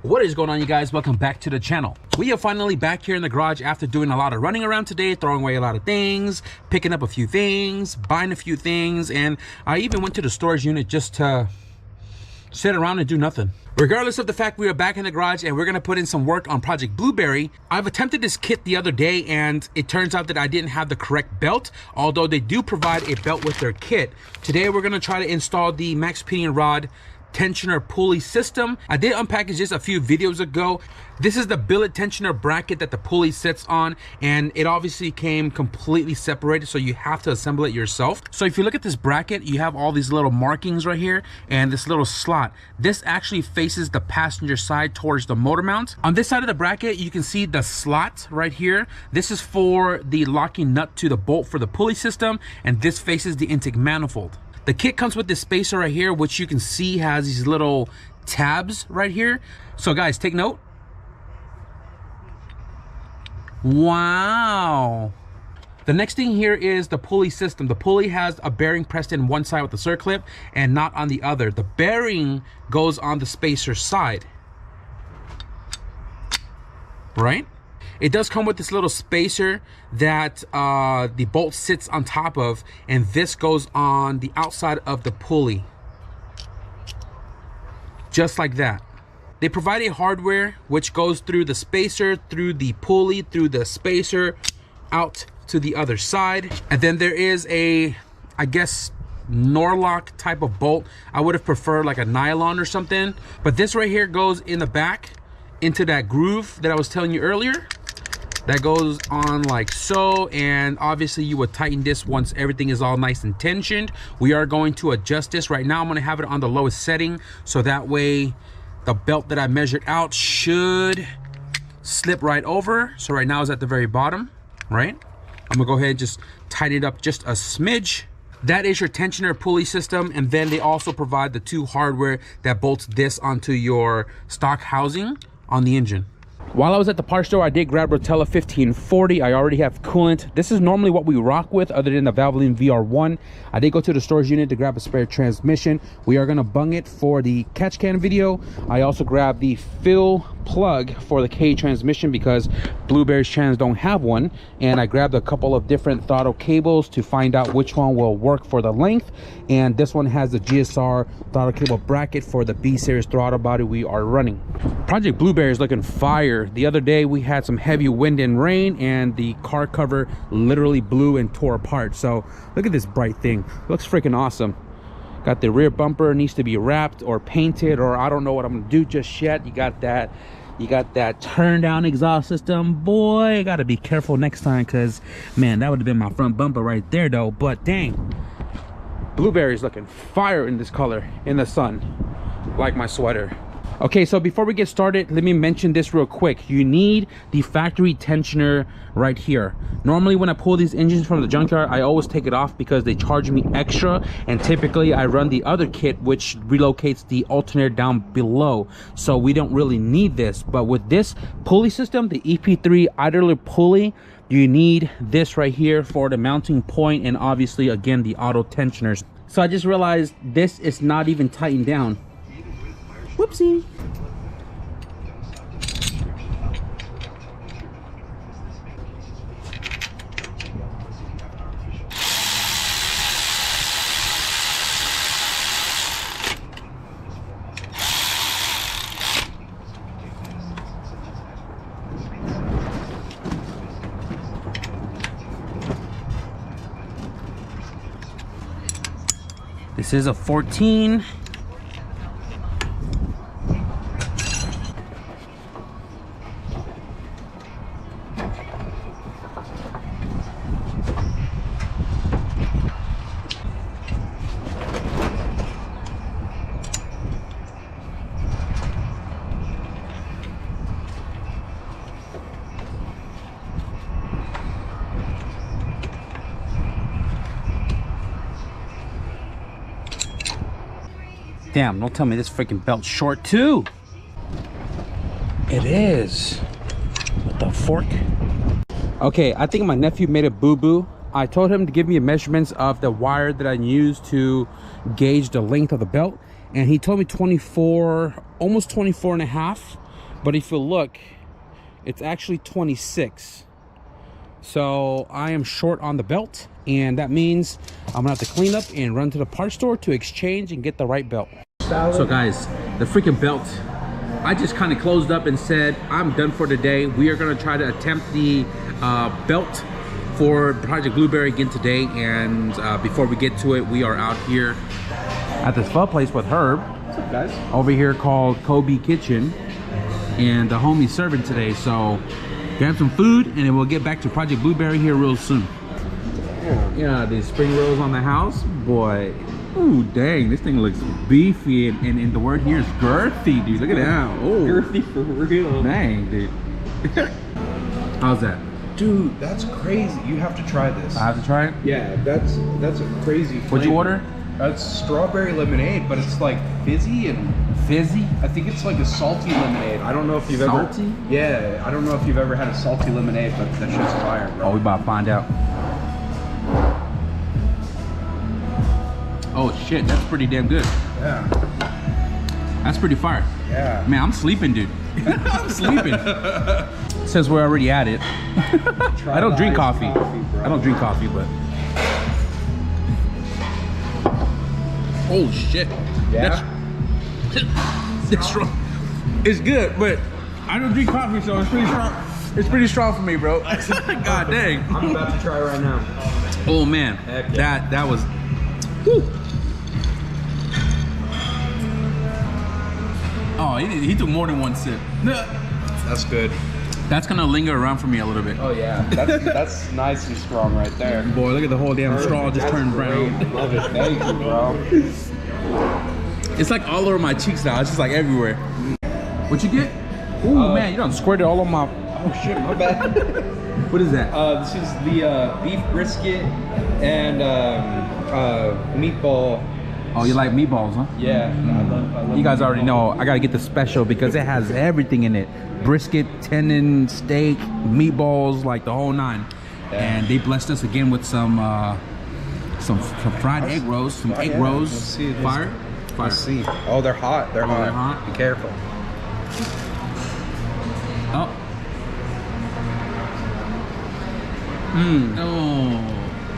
What is going on, you guys? Welcome back to the channel. We are finally back here in the garage after doing a lot of running around today, throwing away a lot of things, picking up a few things, buying a few things, and I even went to the storage unit just to sit around and do nothing. Regardless of the fact we are back in the garage and we're gonna put in some work on Project Blueberry, I've attempted this kit the other day and it turns out that I didn't have the correct belt, although they do provide a belt with their kit. Today we're gonna try to install the Maxpeedingrod tensioner pulley system. I did unpackage this a few videos ago. This is the billet tensioner bracket that the pulley sits on, and it obviously came completely separated, so you have to assemble it yourself. So if you look at this bracket, you have all these little markings right here and this little slot. This actually faces the passenger side towards the motor mount. On this side of the bracket, you can see the slot right here. This is for the locking nut to the bolt for the pulley system, and this faces the intake manifold. The kit comes with this spacer right here, which you can see has these little tabs right here. So guys, take note. Wow. The next thing here is the pulley system. The pulley has a bearing pressed in one side with the circlip and not on the other. The bearing goes on the spacer side, right? It does come with this little spacer that the bolt sits on top of, and this goes on the outside of the pulley. Just like that. They provide a hardware which goes through the spacer, through the pulley, through the spacer, out to the other side. And then there is a, I guess, Norlock type of bolt. I would have preferred like a nylon or something. But this right here goes in the back into that groove that I was telling you earlier. That goes on like so, and obviously you would tighten this once everything is all nice and tensioned. We are going to adjust this. Right now I'm going to have it on the lowest setting, so that way the belt that I measured out should slip right over. So right now it's at the very bottom, right? I'm gonna go ahead and just tighten it up just a smidge. That is your tensioner pulley system, and then they also provide the two hardware that bolts this onto your stock housing on the engine. While I was at the parts store, I did grab Rotella 1540. I already have coolant. This is normally what we rock with other than the Valvoline VR1. I did go to the storage unit to grab a spare transmission. We are gonna bung it for the catch can video. I also grabbed the fill plug for the K transmission because Blueberry's trans don't have one, and I grabbed a couple of different throttle cables to find out which one will work for the length, and this one has the GSR throttle cable bracket for the B series throttle body we are running. Project Blueberry is looking fire. The other day we had some heavy wind and rain and the car cover literally blew and tore apart. So look at this bright thing. It looks freaking awesome. Got the rear bumper, needs to be wrapped or painted, or I don't know what I'm gonna do just yet. You got that turn down exhaust system. Boy, gotta be careful next time, because man, that would have been my front bumper right there though. But dang, Blueberry's looking fire in this color in the sun, like my sweater. Okay, so before we get started, let me mention this real quick. You need the factory tensioner right here. Normally when I pull these engines from the junkyard, I always take it off because they charge me extra, and typically I run the other kit which relocates the alternator down below, so we don't really need this. But with this pulley system, the EP3 idler pulley, you need this right here for the mounting point, and obviously again the auto tensioners. So I just realized this is not even tightened down. Whoopsie. This is a 14. Damn, don't tell me this freaking belt's short too. It is. What the fork? Okay, I think my nephew made a boo-boo. I told him to give me measurements of the wire that I used to gauge the length of the belt, and he told me 24, almost 24 and a half. But if you look, it's actually 26. So I am short on the belt, and that means I'm gonna have to clean up and run to the parts store to exchange and get the right belt. So guys, the freaking belt, I just kind of closed up and said I'm done for today. We are gonna try to attempt the belt for Project Blueberry again today, and before we get to it, we are out here at this pho place with Herb. What's up, guys? Over here called Kobe Kitchen, and the homie's serving today, so grab some food and then we'll get back to Project Blueberry here real soon. Yeah, these spring rolls on the house, boy. Ooh, dang, this thing looks beefy, and the word here is girthy, dude. Look at that. Oh, girthy for real. Dang, dude. How's that? Dude, that's crazy. You have to try this. I have to try it? Yeah, that's a crazy flavor. What'd you order? It's strawberry lemonade, but it's like fizzy and... Fizzy? I think it's like a salty lemonade. I don't know if you've ever... Salty? Yeah, I don't know if you've ever had a salty lemonade, but that shit's fire, bro. Oh, we about to find out. Oh shit, that's pretty damn good. Yeah. That's pretty fire. Yeah. Man, I'm sleeping, dude. I'm sleeping. Since we're already at it. I don't drink coffee. I don't drink coffee, but... Oh shit. Yeah? That's strong. It's good, but I don't drink coffee, so it's pretty strong. It's pretty strong for me, bro. God dang. I'm about to try right now. Oh man, yeah. that was. Whew. Oh, he took more than one sip. That's good. That's gonna linger around for me a little bit. Oh yeah, that's nice and strong right there. Boy, look at the whole damn straw just turned brown. I love it. Thank you, bro. It's like all over my cheeks now. It's just like everywhere. What you get? Ooh, man, you done squirted all on my... Oh shit, my bad. What is that? This is the beef brisket and meatball. Oh, you like meatballs, huh? Yeah, I love you guys already know I gotta get the special because it has everything in it. Brisket, tendon, steak, meatballs, like the whole nine. Yeah. And they blessed us again with some fried egg rolls, some egg rolls. Let's see, fire. Let's see. Oh, they're hot. They're hot. They're hot. Be careful. Oh.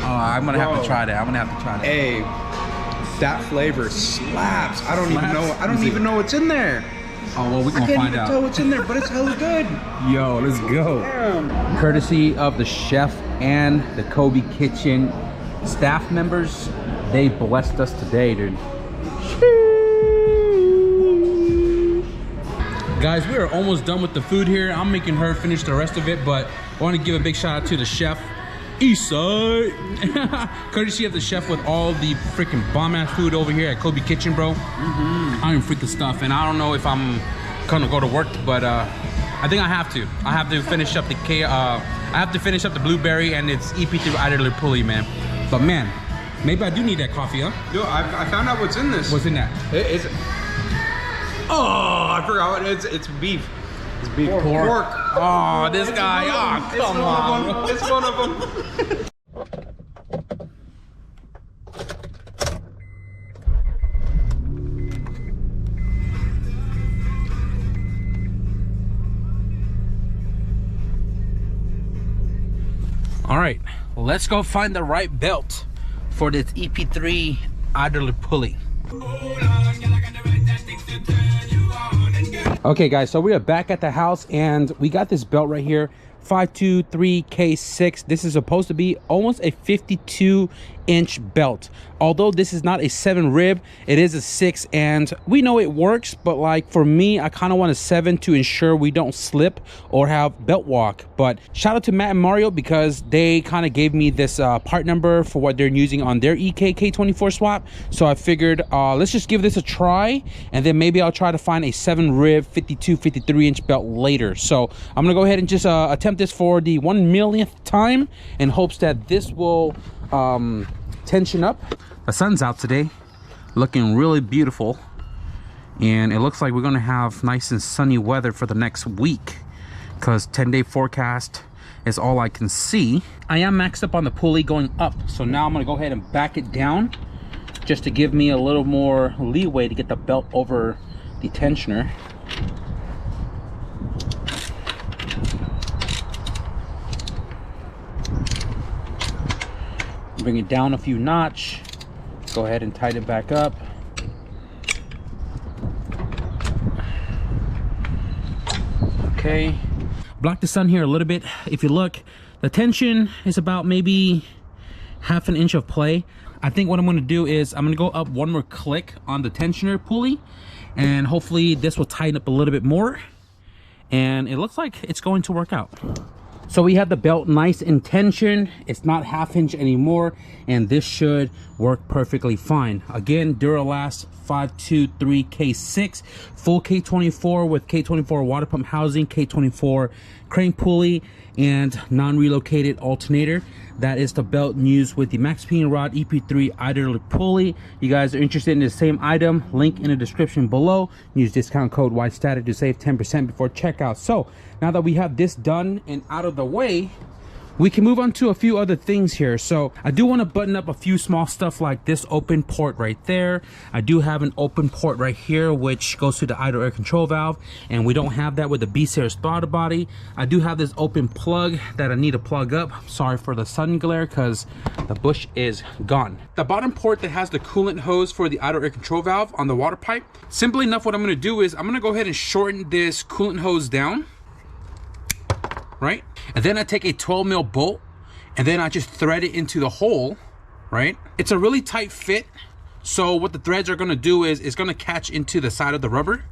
Oh, I'm gonna have to try that. I'm gonna have to try that. Hey, that flavor slaps. I don't even know what's in there. Oh well, we can find out. I can't even tell what's in there, but it's hella good. Yo, let's go. Damn. Courtesy of the chef and the Kobe Kitchen staff members, they blessed us today, dude. Guys, we are almost done with the food here. I'm making her finish the rest of it, but I want to give a big shout out to the chef, Eastside. Courtesy of the chef with all the freaking bomb-ass food over here at Kobe Kitchen, bro. I am freaking stuff, and I don't know if I'm gonna go to work, but I think I have to. I have to finish up the I have to finish up the blueberry and its EP3 idler pulley, man. But man, maybe I do need that coffee, huh? Yo, I found out what's in this. What's in that? Oh, I forgot what it is. It's beef. It's beef. Pork. Oh, this guy. Oh, come on. It's one of them. All right, let's go find the right belt for this EP3 idler pulley. Okay guys, so we are back at the house and we got this belt right here, 523K6. This is supposed to be almost a 52-inch belt. Although this is not a 7 rib, it is a 6, and we know it works, but like for me, I kind of want a 7 to ensure we don't slip or have belt walk. But shout out to Matt and Mario because they kind of gave me this part number for what they're using on their EK K24 swap. So I figured let's just give this a try, and then maybe I'll try to find a 7 rib 53-inch belt later. So I'm gonna go ahead and just attempt this for the 1,000,000th time in hopes that this will tension up. The sun's out today, looking really beautiful, and it looks like we're gonna have nice and sunny weather for the next week because 10-day forecast is all I can see. I am maxed up on the pulley going up, so now I'm gonna go ahead and back it down just to give me a little more leeway to get the belt over the tensioner. Bring it down a few notch. Go ahead and tighten it back up. Okay. Block the sun here a little bit. If you look, the tension is about maybe half an inch of play. I think what I'm going to do is I'm going to go up one more click on the tensioner pulley, and hopefully this will tighten up a little bit more, and it looks like it's going to work out. So we have the belt nice in tension. It's not half inch anymore, and this should work perfectly fine. Again, Duralast 523 K6, full K24 with K24 water pump housing, K24 crane pulley, and non-relocated alternator. That is the belt used with the Maxpeedingrods EP3 idler pulley. You guys are interested in the same item, link in the description below. Use discount code YSTATIC to save 10% before checkout. So now that we have this done and out of the way, we can move on to a few other things here. So I do want to button up a few small stuff like this open port right there. I do have an open port right here which goes to the idle air control valve, and we don't have that with the B-series throttle body. I do have this open plug that I need to plug up. Sorry for the sun glare because the bush is gone. The bottom port that has the coolant hose for the idle air control valve on the water pipe, simply enough what I'm going to do is I'm going to go ahead and shorten this coolant hose down, right? And then I take a 12 mil bolt and then I just thread it into the hole, right? It's a really tight fit. So what the threads are gonna do is it's gonna catch into the side of the rubber,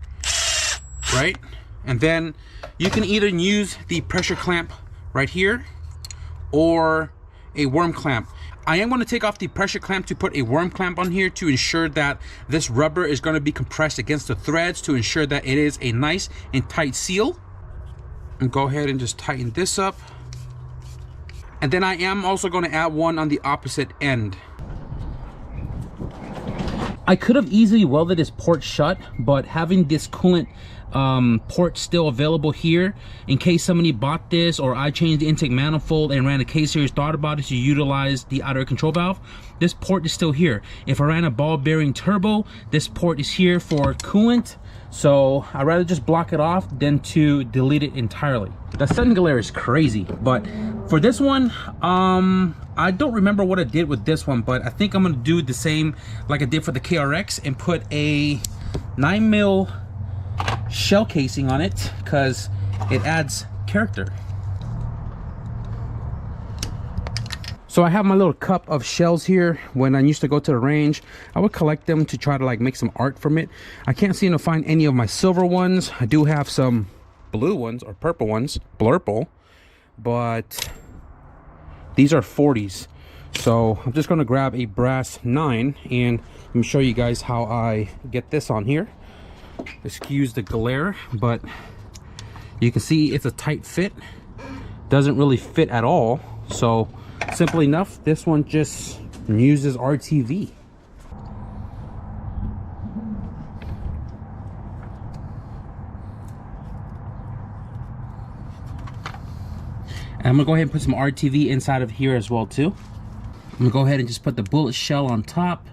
right? And then you can either use the pressure clamp right here or a worm clamp. I am going to take off the pressure clamp to put a worm clamp on here to ensure that this rubber is going to be compressed against the threads to ensure that it is a nice and tight seal. And go ahead and just tighten this up, and then I am also going to add one on the opposite end. I could have easily welded this port shut, but having this coolant port still available here in case somebody bought this or I changed the intake manifold and ran a K-series throttle body to utilize the outer control valve, this port is still here. If I ran a ball bearing turbo, this port is here for coolant. So I'd rather just block it off than to delete it entirely. The sun glare is crazy, but for this one, I don't remember what I did with this one, but I think I'm gonna do the same like I did for the KRX and put a 9 mil shell casing on it because it adds character. So I have my little cup of shells here. When I used to go to the range, I would collect them to try to like make some art from it. I can't seem to find any of my silver ones. I do have some blue ones or purple ones, blurple, but these are 40s. So I'm just gonna grab a brass 9 and let me show you guys how I get this on here. Excuse the glare, but you can see it's a tight fit. Doesn't really fit at all. So simply enough, this one just uses RTV. And I'm gonna go ahead and put some RTV inside of here as well too. I'm gonna go ahead and just put the bullet shell on top,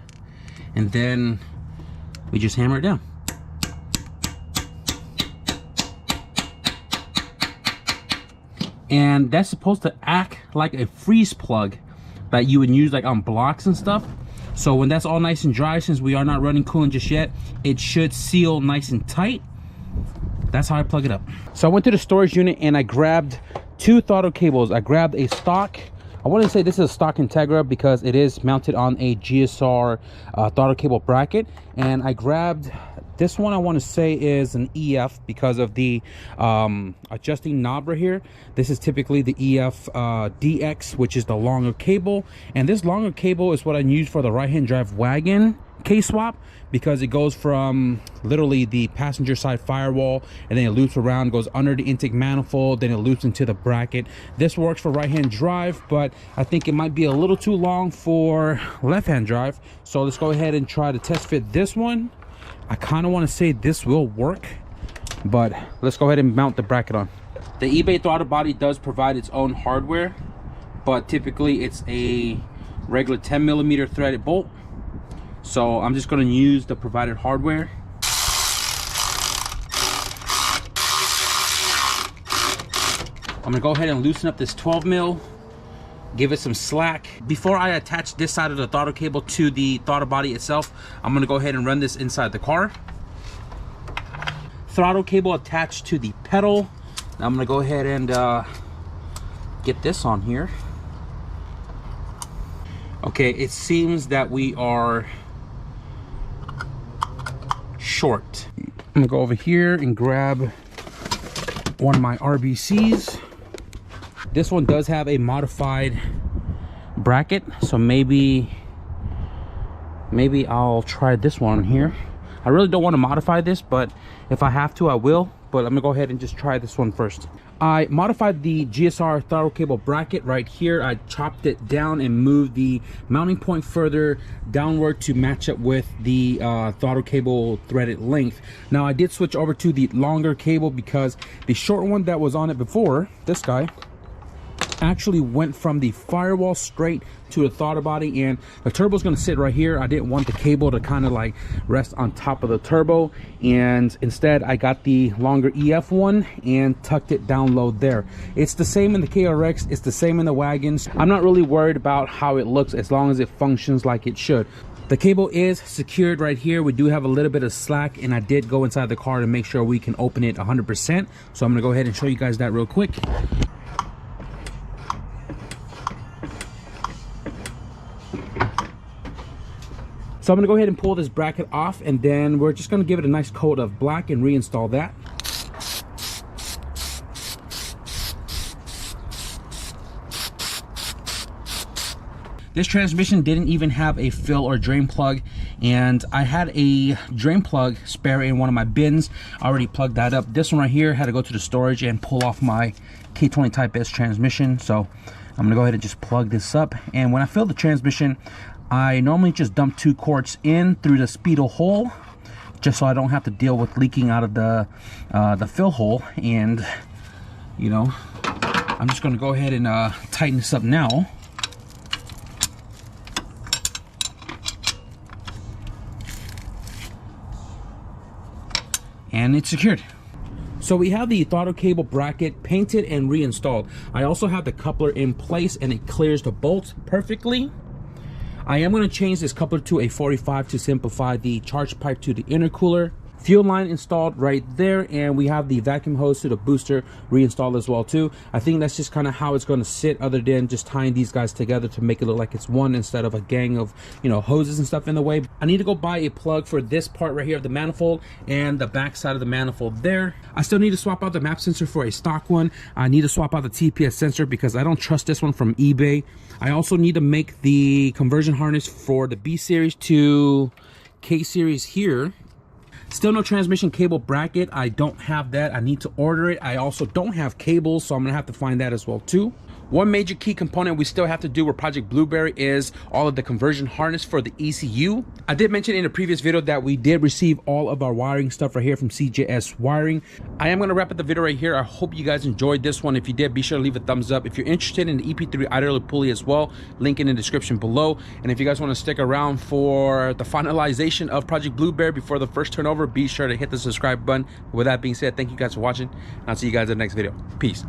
and then we just hammer it down. And that's supposed to act like a freeze plug that you would use like on blocks and stuff. So when that's all nice and dry, since we are not running coolant just yet, it should seal nice and tight. That's how I plug it up. So I went to the storage unit and I grabbed 2 throttle cables. I grabbed a stock, I wouldn't say this is a stock Integra because it is mounted on a GSR throttle cable bracket, and I grabbed this one. I want to say is an EF because of the adjusting knob right here. This is typically the EF DX, which is the longer cable, and this longer cable is what I use for the right hand drive wagon K-swap, because it goes from literally the passenger side firewall and then it loops around, goes under the intake manifold, then it loops into the bracket. This works for right hand drive, but I think it might be a little too long for left hand drive. So let's go ahead and try to test fit this one. I kind of want to say this will work, but let's go ahead and mount the bracket on. The eBay throttle body does provide its own hardware, but typically it's a regular 10mm threaded bolt. So I'm just going to use the provided hardware. I'm going to go ahead and loosen up this 12mm give it some slack. Before I attach this side of the throttle cable to the throttle body itself, I'm gonna go ahead and run this inside the car. Throttle cable attached to the pedal. Now I'm gonna go ahead and get this on here. Okay, it seems that we are short. I'm gonna go over here and grab one of my RBCs. This one does have a modified bracket, so maybe I'll try this one here. I really don't want to modify this, but if I have to, I will. But I'm gonna go ahead and just try this one first. I modified the GSR throttle cable bracket right here. I chopped it down and moved the mounting point further downward to match up with the throttle cable threaded length. Now I did switch over to the longer cable because the short one that was on it before, this guy, actually went from the firewall straight to the throttle body, and the turbo is going to sit right here. I didn't want the cable to kind of like rest on top of the turbo, and instead I got the longer EF one and tucked it down low there. It's the same in the KRX, it's the same in the wagons. I'm not really worried about how it looks as long as it functions like it should. The cable is secured right here. We do have a little bit of slack, and I did go inside the car to make sure we can open it 100%. So I'm going to go ahead and show you guys that real quick. So I'm gonna go ahead and pull this bracket off, and then we're just gonna give it a nice coat of black and reinstall that. This transmission didn't even have a fill or drain plug, and I had a drain plug spare in one of my bins. I already plugged that up. This one right here had to go to the storage and pull off my K20 Type S transmission. So I'm gonna go ahead and just plug this up. And when I fill the transmission, I normally just dump 2 quarts in through the speedo hole, just so I don't have to deal with leaking out of the fill hole. And you know, I'm just gonna go ahead and tighten this up now. And it's secured. So we have the throttle cable bracket painted and reinstalled. I also have the coupler in place, and it clears the bolts perfectly. I am going to change this coupler to a 45 to simplify the charge pipe to the intercooler. Fuel line installed right there, and we have the vacuum hose to the booster reinstalled as well too. I think that's just kind of how it's going to sit, other than just tying these guys together to make it look like it's one instead of a gang of, you know, hoses and stuff in the way. I need to go buy a plug for this part right here of the manifold and the back side of the manifold there. I still need to swap out the map sensor for a stock one. I need to swap out the TPS sensor because I don't trust this one from eBay. I also need to make the conversion harness for the B series to K series here. Still no transmission cable bracket. I don't have that. I need to order it. I also don't have cables, so I'm gonna have to find that as well too. One major key component we still have to do with Project Blueberry is all of the conversion harness for the ECU. I did mention in a previous video that we did receive all of our wiring stuff right here from CJSWIRING. I am going to wrap up the video right here. I hope you guys enjoyed this one. If you did, be sure to leave a thumbs up. If you're interested in the EP3 idler pulley as well, link in the description below. And if you guys want to stick around for the finalization of Project Blueberry before the first turnover, be sure to hit the subscribe button. With that being said, thank you guys for watching. I'll see you guys in the next video. Peace.